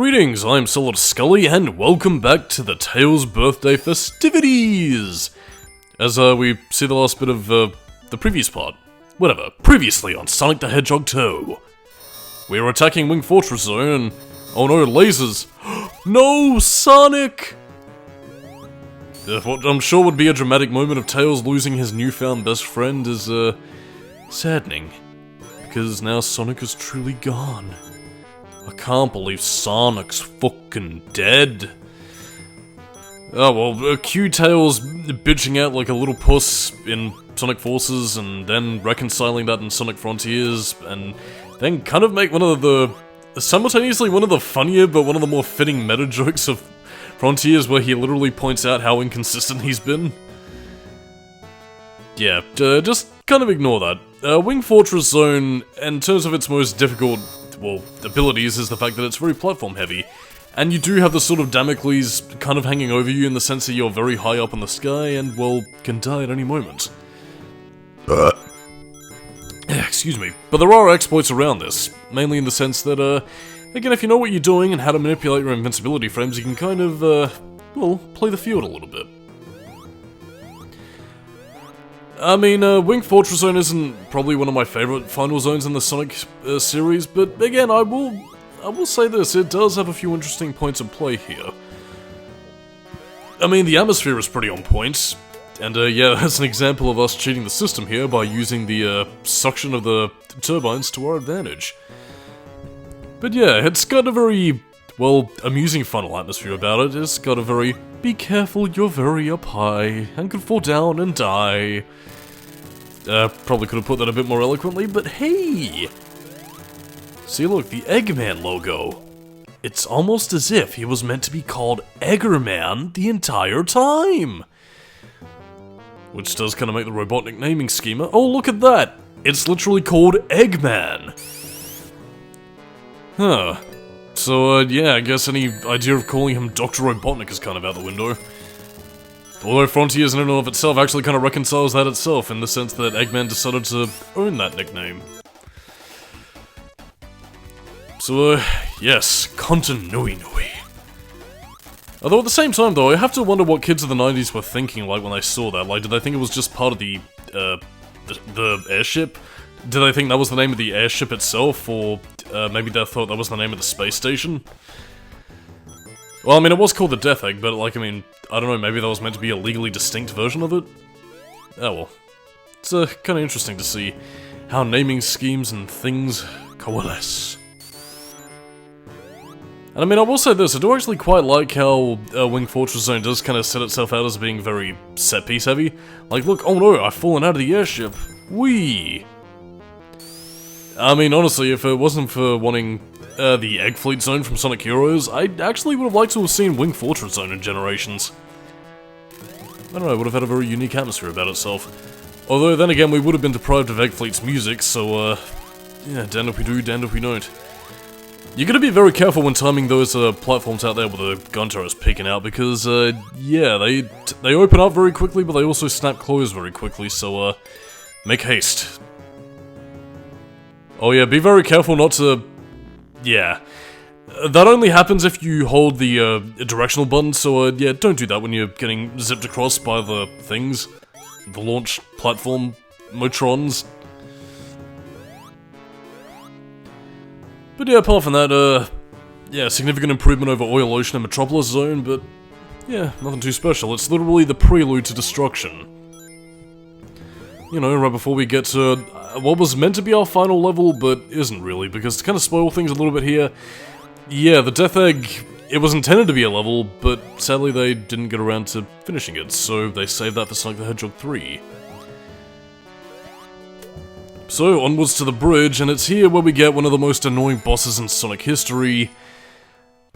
Greetings, I'm Solidus-Skully, and welcome back to the Tail's birthday festivities! As we see the last bit of the previous part. Whatever, previously on Sonic the Hedgehog 2. We were attacking Wing Fortress Zone, and oh no, lasers! No, Sonic! What I'm sure would be a dramatic moment of Tails losing his newfound best friend is, saddening. Because now Sonic is truly gone. I can't believe Sonic's fucking dead. Oh well, cue Tails bitching out like a little puss in Sonic Forces, and then reconciling that in Sonic Frontiers, and then kind of make one of the... simultaneously one of the funnier, but one of the more fitting meta jokes of Frontiers, where he literally points out how inconsistent he's been. Yeah, just kind of ignore that. Wing Fortress Zone, in terms of its most difficult, well, abilities, is the fact that it's very platform heavy. And you do have this sort of Damocles kind of hanging over you in the sense that you're very high up in the sky and, well, can die at any moment. Excuse me. But there are exploits around this, mainly in the sense that, again, if you know what you're doing and how to manipulate your invincibility frames, you can kind of, well, play the field a little bit. I mean, Wing Fortress Zone isn't probably one of my favorite final zones in the Sonic series, but again, I will say this, it does have a few interesting points of play here. I mean, the atmosphere is pretty on point, and yeah, that's an example of us cheating the system here by using the suction of the turbines to our advantage. But yeah, it's got a very, well, amusing funnel atmosphere about it. It's got a very, be careful, you're very up high, and could fall down and die. Probably could have put that a bit more eloquently, but hey! See, look, the Eggman logo. It's almost as if he was meant to be called Eggerman the entire time! Which does kind of make the Robotnik naming schema. Oh, look at that! It's literally called Eggman! Huh. So, yeah, I guess any idea of calling him Dr. Robotnik is kind of out the window. Although Frontiers in and of itself actually kind of reconciles that itself, in the sense that Eggman decided to own that nickname. So, yes, continuity. Although at the same time though, I have to wonder what kids of the 90s were thinking like when they saw that. Like, did they think it was just part of the airship? Did they think that was the name of the airship itself, or maybe they thought that was the name of the space station? Well, I mean, it was called the Death Egg, but, like, I mean, I don't know, maybe that was meant to be a legally distinct version of it? Oh well. It's kind of interesting to see how naming schemes and things coalesce. And I mean, I will say this, I do actually quite like how Wing Fortress Zone does kind of set itself out as being very set-piece heavy. Like, look, oh no, I've fallen out of the airship. Whee! I mean, honestly, if it wasn't for wanting the Egg Fleet Zone from Sonic Heroes, I actually would have liked to have seen Wing Fortress Zone in Generations. I don't know, it would have had a very unique atmosphere about itself. Although, then again, we would have been deprived of Egg Fleet's music, so, yeah, damned if we do, damned if we don't. You gotta be very careful when timing those, platforms out there with the gun turrets peeking out, because, yeah, they open up very quickly, but they also snap closed very quickly, so, make haste. Oh yeah, be very careful not to... yeah. That only happens if you hold the, directional button, so, yeah, don't do that when you're getting zipped across by the things. The launch platform Motrons. But yeah, apart from that, yeah, significant improvement over Oil Ocean and Metropolis Zone, but, yeah, nothing too special. It's literally the prelude to destruction. You know, right before we get to what was meant to be our final level, but isn't really, because to kind of spoil things a little bit here, yeah, the Death Egg, it was intended to be a level, but sadly they didn't get around to finishing it, so they saved that for Sonic the Hedgehog 3. So, onwards to the bridge, and it's here where we get one of the most annoying bosses in Sonic history,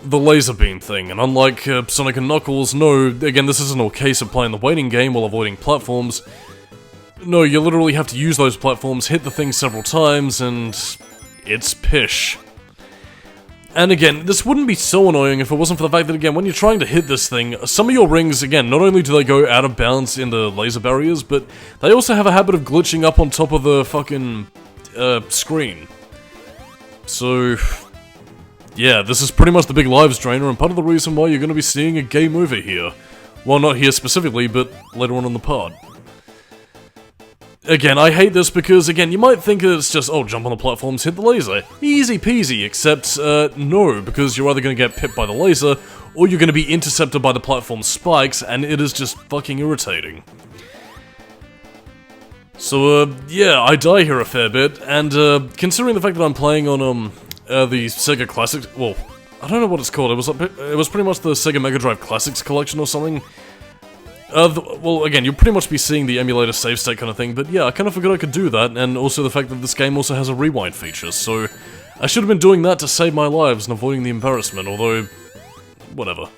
the laser beam thing. And unlike Sonic and Knuckles, no, again, this isn't a case of playing the waiting game while avoiding platforms. No, you literally have to use those platforms, hit the thing several times, and it's pish. And again, this wouldn't be so annoying if it wasn't for the fact that, again, when you're trying to hit this thing, some of your rings, again, not only do they go out of bounds in the laser barriers, but they also have a habit of glitching up on top of the fucking screen. So, yeah, this is pretty much the big lives drainer, and part of the reason why you're going to be seeing a game over here. Well, not here specifically, but later on in the pod. Again, I hate this because, again, you might think it's just, oh, jump on the platforms, hit the laser. Easy peasy, except, no, because you're either going to get pipped by the laser, or you're going to be intercepted by the platform spikes, and it is just fucking irritating. So, yeah, I die here a fair bit, and, considering the fact that I'm playing on, the Sega Classics, well, I don't know what it's called, it was pretty much the Sega Mega Drive Classics collection or something. Well, again, you'll pretty much be seeing the emulator save state kind of thing, but yeah, I kind of forgot I could do that, and also the fact that this game also has a rewind feature, so I should have been doing that to save my lives and avoiding the embarrassment, although, whatever.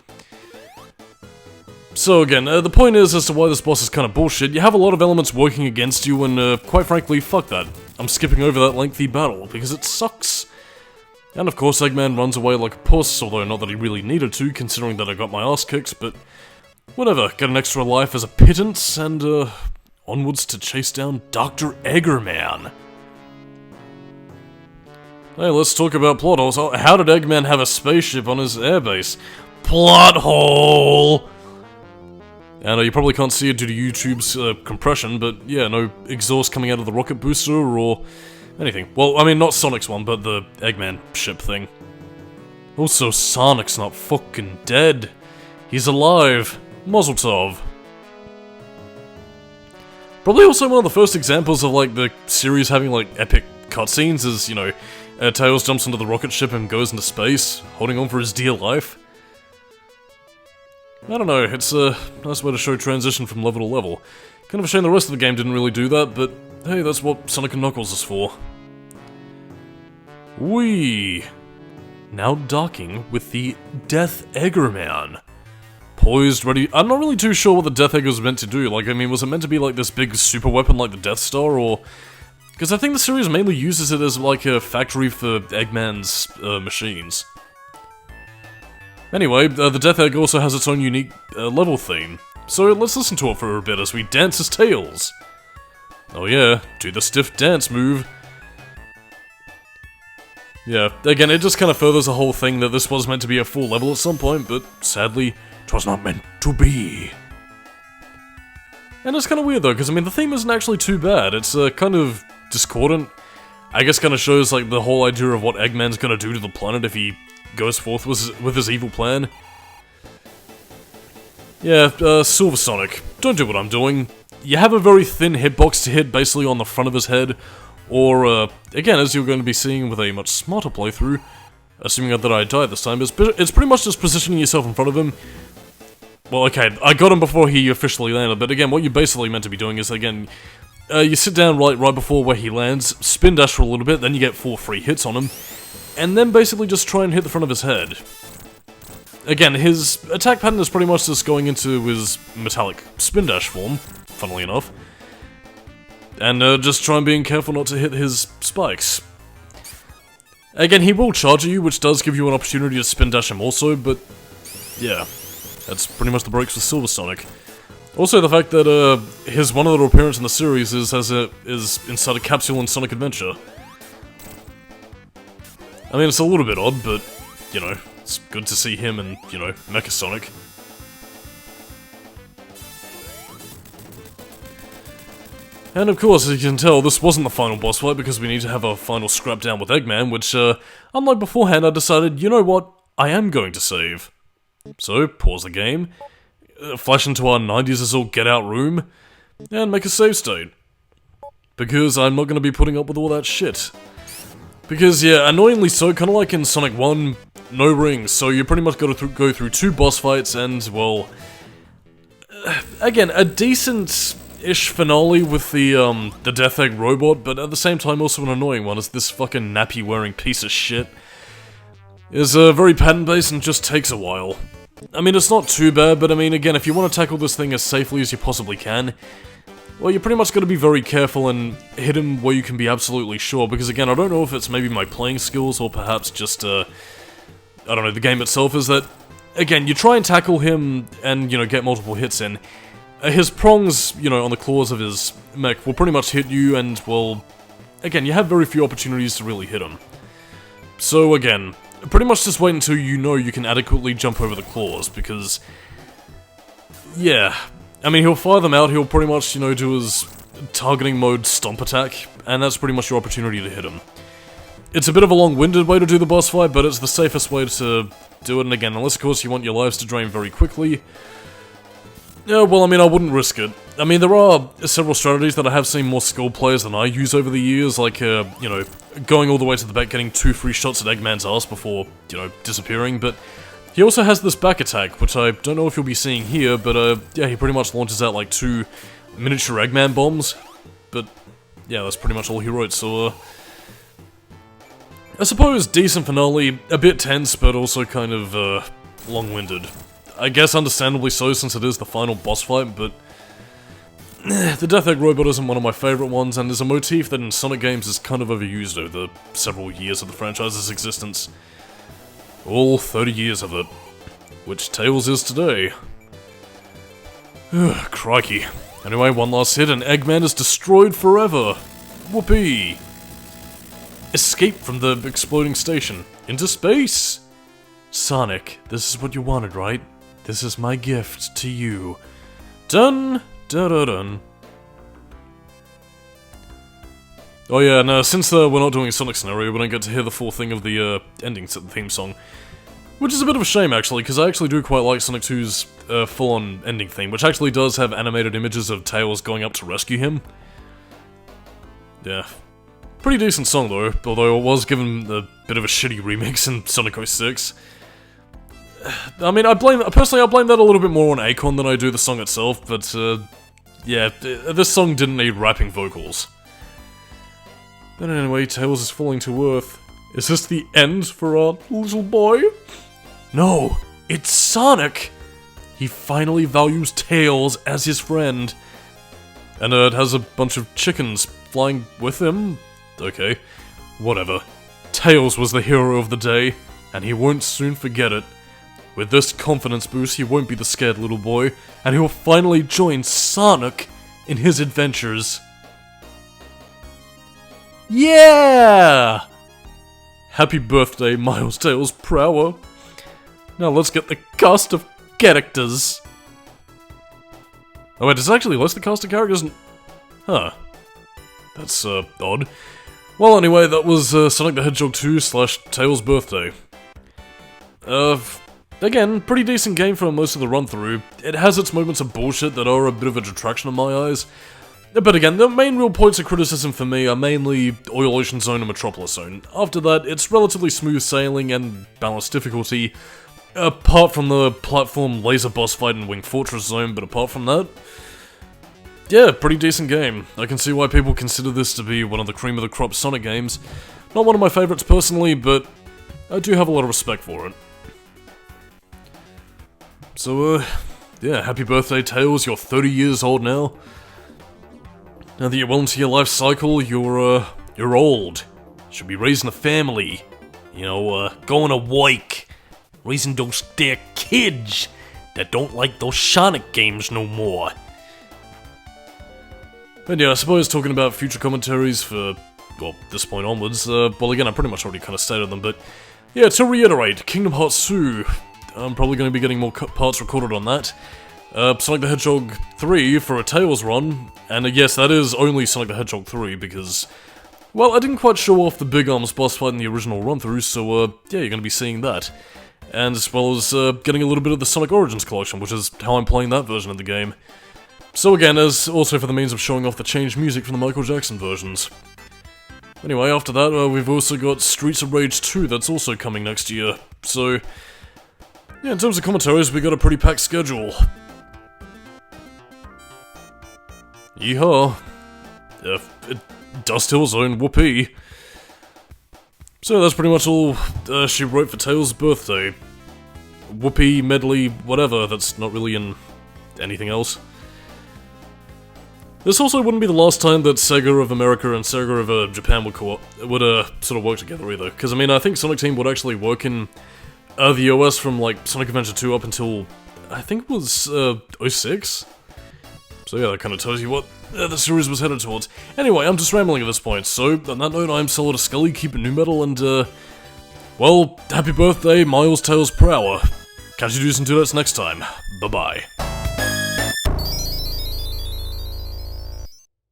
So again, the point is as to why this boss is kind of bullshit. You have a lot of elements working against you, and quite frankly, fuck that. I'm skipping over that lengthy battle, because it sucks. And of course, Eggman runs away like a puss, although not that he really needed to, considering that I got my ass kicked, but whatever, get an extra life as a pittance, and, onwards to chase down Dr. Eggerman. Hey, let's talk about plot holes. How did Eggman have a spaceship on his airbase? Plot hole! And you probably can't see it due to YouTube's compression, but yeah, no exhaust coming out of the rocket booster or anything. Well, I mean, not Sonic's one, but the Eggman ship thing. Also, Sonic's not fucking dead. He's alive. Mazel tov. Probably also one of the first examples of, like, the series having, like, epic cutscenes is, you know, Tails jumps into the rocket ship and goes into space, holding on for his dear life. I don't know, it's a nice way to show transition from level to level. Kind of a shame the rest of the game didn't really do that, but hey, that's what Sonic & Knuckles is for. Whee! Now docking with the Death Eggerman. Poised, ready. I'm not really too sure what the Death Egg was meant to do. Like, I mean, was it meant to be like this big super weapon like the Death Star, or... Because I think the series mainly uses it as like a factory for Eggman's machines. Anyway, the Death Egg also has its own unique level theme. So let's listen to it for a bit as we dance as Tails. Oh yeah, do the stiff dance move. Yeah, again, it just kind of furthers the whole thing that this was meant to be a full level at some point, but sadly, 'twas not meant to be. And it's kind of weird though, because I mean, the theme isn't actually too bad. It's kind of discordant. I guess kind of shows like the whole idea of what Eggman's gonna do to the planet if he goes forth with his evil plan. Yeah, Silver Sonic, don't do what I'm doing. You have a very thin hitbox to hit basically on the front of his head, or, again, as you're going to be seeing with a much smarter playthrough, assuming that I died this time, it's pretty much just positioning yourself in front of him. Well, okay, I got him before he officially landed, but again, what you're basically meant to be doing is, again, you sit down right before where he lands, spin dash for a little bit, then you get 4 free hits on him, and then basically just try and hit the front of his head. Again, his attack pattern is pretty much just going into his metallic spin dash form, funnily enough. And just try and being careful not to hit his spikes. Again, he will charge at you, which does give you an opportunity to spin dash him also, but yeah, that's pretty much the breaks with Silver Sonic. Also, the fact that his one little appearance in the series is inside a capsule in Sonic Adventure. I mean, it's a little bit odd, but you know, it's good to see him and, you know, Mecha Sonic. And of course, as you can tell, this wasn't the final boss fight because we need to have a final scrap down with Eggman, which, unlike beforehand, I decided, you know what, I am going to save. So, pause the game, flash into our 90s as all get-out room, and make a save state. Because I'm not going to be putting up with all that shit. Because, yeah, annoyingly so, kind of like in Sonic 1, no rings, so you pretty much got to go through 2 boss fights and, well... again, a decent-ish finale with the Death Egg robot, but at the same time also an annoying one, as this fucking nappy-wearing piece of shit is very pattern-based and just takes a while. I mean, it's not too bad, but I mean, again, if you want to tackle this thing as safely as you possibly can, well, you're pretty much got to be very careful and hit him where you can be absolutely sure, because again, I don't know if it's maybe my playing skills or perhaps just, I don't know, the game itself, is that, again, you try and tackle him and, you know, get multiple hits in. His prongs, you know, on the claws of his mech will pretty much hit you and, well, again, you have very few opportunities to really hit him. So again, pretty much just wait until you know you can adequately jump over the claws, because, yeah, I mean, he'll fire them out, he'll pretty much, you know, do his targeting mode stomp attack, and that's pretty much your opportunity to hit him. It's a bit of a long-winded way to do the boss fight, but it's the safest way to do it, and again, unless of course you want your lives to drain very quickly. Yeah, well, I mean, I wouldn't risk it. I mean, there are several strategies that I have seen more skilled players than I use over the years, like, you know, going all the way to the back, getting 2 free shots at Eggman's ass before, you know, disappearing, but he also has this back attack, which I don't know if you'll be seeing here, but, yeah, he pretty much launches out, like, 2 miniature Eggman bombs, but, yeah, that's pretty much all he wrote, so, I suppose decent finale, a bit tense, but also kind of, long-winded. I guess understandably so, since it is the final boss fight, but the Death Egg Robot isn't one of my favourite ones, and is a motif that in Sonic games is kind of overused over the several years of the franchise's existence. All 30 years of it. Which Tails is today. Crikey. Anyway, one last hit and Eggman is destroyed forever. Whoopee! Escape from the exploding station. Into space! Sonic, this is what you wanted, right? This is my gift to you. Dun! Da-da-dun. Oh yeah, no, since we're not doing a Sonic scenario, we don't get to hear the full thing of the ending to the theme song. Which is a bit of a shame, actually, because I actually do quite like Sonic 2's full-on ending theme, which actually does have animated images of Tails going up to rescue him. Yeah. Pretty decent song, though, although it was given a bit of a shitty remix in Sonic 06. I mean, personally, I blame that a little bit more on Akon than I do the song itself, but, yeah, this song didn't need rapping vocals. But anyway, Tails is falling to Earth. Is this the end for our little boy? No, it's Sonic! He finally values Tails as his friend. And it has a bunch of chickens flying with him? Okay, whatever. Tails was the hero of the day, and he won't soon forget it. With this confidence boost, he won't be the scared little boy, and he will finally join Sonic in his adventures. Yeah! Happy birthday, Miles Tails Prower. Now let's get the cast of characters. Oh wait, does it actually list the cast of characters? Huh. That's, odd. Well, anyway, that was, Sonic the Hedgehog 2 / Tails' birthday. Again, pretty decent game for most of the run-through. It has its moments of bullshit that are a bit of a detraction in my eyes. But again, the main real points of criticism for me are mainly Oil Ocean Zone and Metropolis Zone. After that, it's relatively smooth sailing and balanced difficulty, apart from the platform laser boss fight in Wing Fortress Zone, but apart from that, yeah, pretty decent game. I can see why people consider this to be one of the cream of the crop Sonic games. Not one of my favourites personally, but I do have a lot of respect for it. So, yeah, happy birthday, Tails, you're 30 years old now. Now that you're well into your life cycle, you're old. Should be raising a family. You know, going to work. Raising those there kids that don't like those Sonic games no more. And yeah, I suppose talking about future commentaries for, well, this point onwards, well again, I pretty much already kind of stated them, but yeah, to reiterate, Kingdom Hearts 2, I'm probably going to be getting more parts recorded on that. Sonic the Hedgehog 3 for a Tails run, and yes, that is only Sonic the Hedgehog 3 because, well, I didn't quite show off the Big Arms boss fight in the original run-through, so yeah, you're going to be seeing that. And as well as getting a little bit of the Sonic Origins collection, which is how I'm playing that version of the game. So again, as also for the means of showing off the changed music from the Michael Jackson versions. Anyway, after that, we've also got Streets of Rage 2 that's also coming next year, so yeah, in terms of commentaries, we got a pretty packed schedule. Yeehaw. Dust Hill Zone, whoopee. So that's pretty much all she wrote for Tails' birthday. Whoopee, medley, whatever, that's not really in anything else. This also wouldn't be the last time that Sega of America and Sega of Japan would sort of work together either. Because, I mean, I think Sonic Team would actually work in the OS from, like, Sonic Adventure 2 up until, I think it was, 06? So yeah, that kind of tells you what the series was headed towards. Anyway, I'm just rambling at this point, so on that note, I'm Solidus-Skully, keep it new metal, and Well, happy birthday, miles tails per hour. Catch you do some 2 next time. Bye-bye.